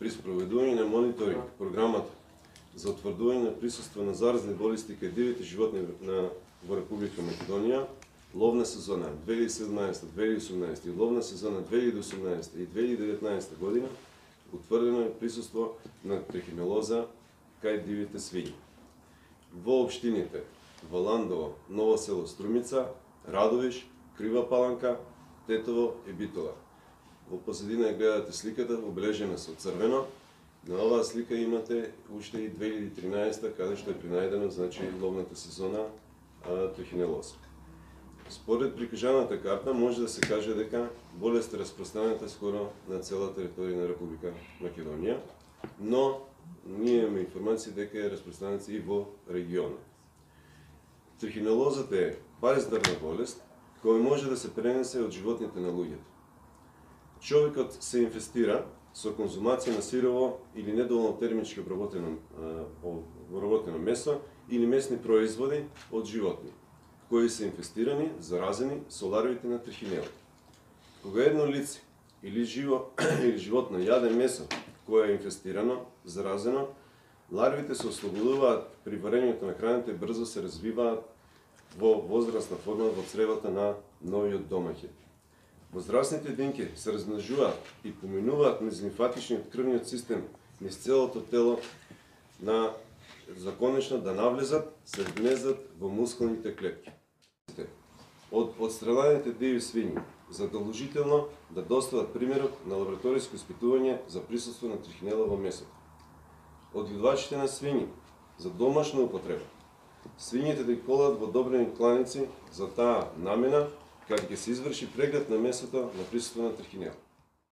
при спроведување на мониторинг програмата за утврдување на присуство на заразни болести кај дивите животни во Република Македонија, ловна сезона 2017-2018 и ловна сезона 2018 и 2019 година, утврдено е присуство на трихинелоза кај дивите свињи. Во општините Валандово, Ново село Струмица, Радовиш, Крива Паланка, Тетово и Битола. Во позадина гледате сликата, обележена со црвено. На оваа слика имате уште и 2013 каде што е принајдено, значи, ловната сезона трихинелоза. Според прикажаната карта може да се каже дека болест е распространета скоро на цела територија на Република Македонија, но ние имаме информација дека е распространета и во регионот. Трихинелозата е парездарна болест која може да се пренесе од животните на луѓето. Човекот се инфестира со конзумација на сирово или недоволно термички обработено месо или месни производи од животни, кои се инфестирани, заразени со ларвите на трихинела. Кога едно лице или животно јаде месо кое е инфестирано, заразено, ларвите се ослободуваат при варењето на храните и брзо се развиваат во возрастна форма во цревата на новиот домаќин. Возрастните единки се размножуваат и поминуваат низ лимфатичниот крвниот систем низ целото тело за конечно да навлезат, се вгнездат во мускулните клетки. Од отстреляните диви свињи задолжително да достават примерок на лабораториско испитување за присуство на трихинела во месото. Одгледувачите на свињи за домашна употреба. Свињите да ги колат во одобрени кланици за таа намена, каде ќе се изврши преглед на месото на присуство на трихинела.